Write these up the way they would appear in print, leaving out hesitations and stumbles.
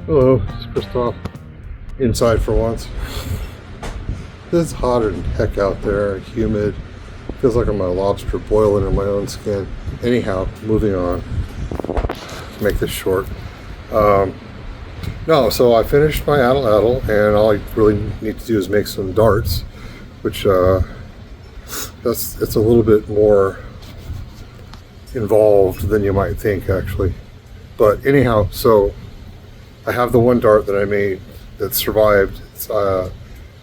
Hello, it's Kristoph. Inside for once. It's hotter than heck out there, humid. Feels like I'm a lobster boiling in my own skin. Anyhow, moving on. Make this short. No, so I finished my Atlatl, and all I really need to do is make some darts, which it's a little bit more involved than you might think, actually. But anyhow, so I have the one dart that I made that survived. It's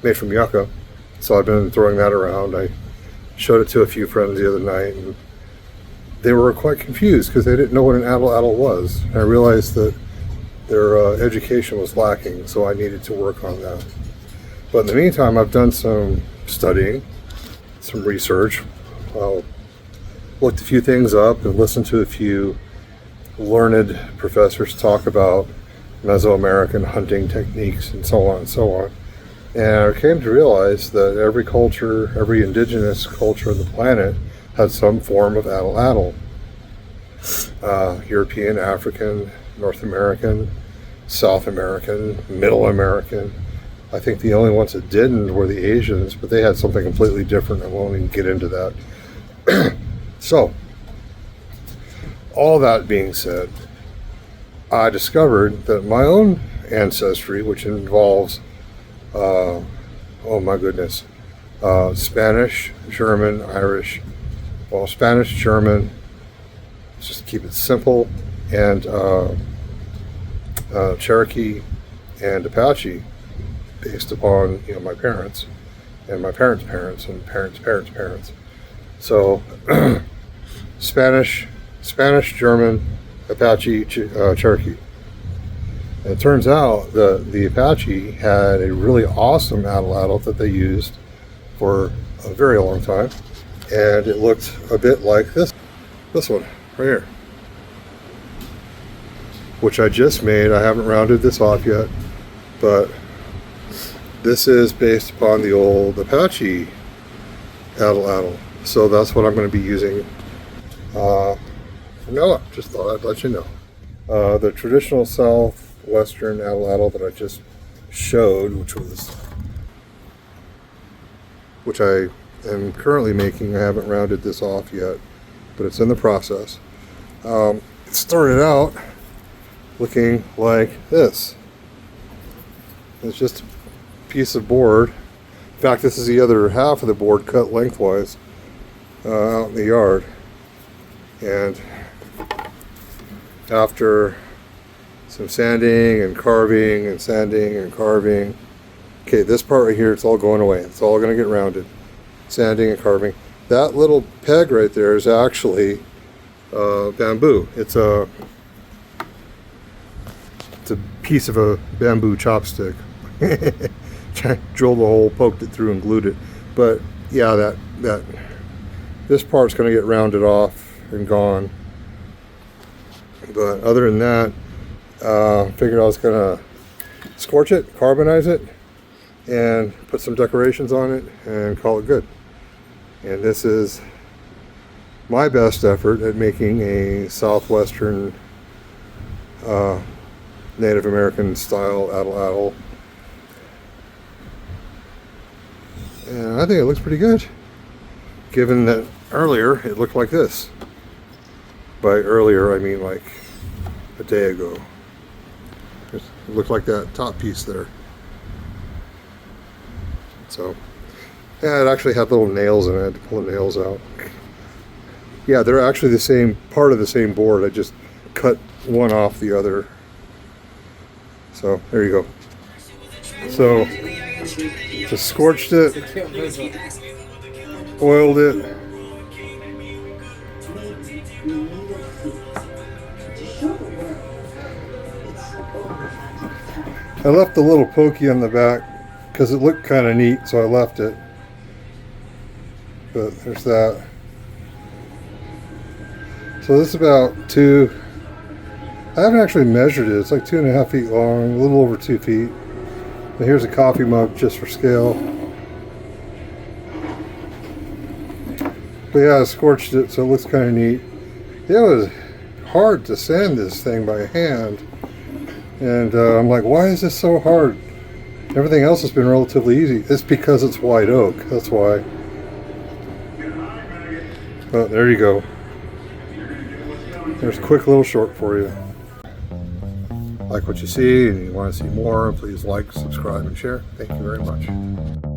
made from yucca, so I've been throwing that around. I showed it to a few friends the other night, and they were quite confused because they didn't know what an Atlatl was. And I realized that their education was lacking, so I needed to work on that. But in the meantime, I've done some studying, some research. Looked a few things up and listened to a few learned professors talk about Mesoamerican hunting techniques and so on and so on. And I came to realize that every culture, every indigenous culture on the planet had some form of Atlatl. European, African, North American, South American, Middle American. I think the only ones that didn't were the Asians, but they had something completely different. I won't even get into that. So, all that being said, I discovered that my own ancestry, which involves, oh my goodness, Spanish, German, Irish, well, Spanish, German, just keep it simple, and Cherokee and Apache, based upon my parents and my parents' parents and parents' parents' parents. So Spanish, German, Apache, Cherokee. And it turns out that the Apache had a really awesome Atlatl that they used for a very long time, and it looked a bit like this one right here, which I just made. I haven't rounded this off yet, but this is based upon the old Apache Atlatl. So that's what I'm going to be using from now on. Just thought I'd let you know. The traditional southwestern Atlatl that I just showed, which I am currently making. I haven't rounded this off yet, but it's in the process. It started out looking like this. It's just a piece of board. In fact, this is the other half of the board cut lengthwise out in the yard. And after some sanding and carving and sanding and carving, okay, this part right here, it's all going away. It's all going to get rounded. Sanding and carving. That little peg right there is actually bamboo. It's a piece of a bamboo chopstick. Drilled the hole, poked it through, and glued it. But yeah, this part's going to get rounded off and gone. But other than that, figured I was going to scorch it, carbonize it, and put some decorations on it and call it good. And this is my best effort at making a southwestern Native American style Atlatl. And I think it looks pretty good, given that earlier it looked like this. By earlier, I mean like a day ago. It looked like that top piece there. So, yeah, it actually had little nails in it. I had to pull the nails out. Yeah, they're actually the same part of the same board. I just cut one off the other. So, there you go. So, just scorched it, oiled it. I left the little pokey on the back because it looked kind of neat, so I left it. But there's that. So this is about I haven't actually measured it. It's like 2.5 feet long, a little over 2 feet. And here's a coffee mug just for scale. But yeah, I scorched it, so it looks kind of neat. It was hard to sand this thing by hand. And I'm like, why is this so hard? Everything else has been relatively easy. It's because it's white oak. That's why. But there you go. There's a quick little short for you. Like what you see and you want to see more, please like, subscribe, and share. Thank you very much.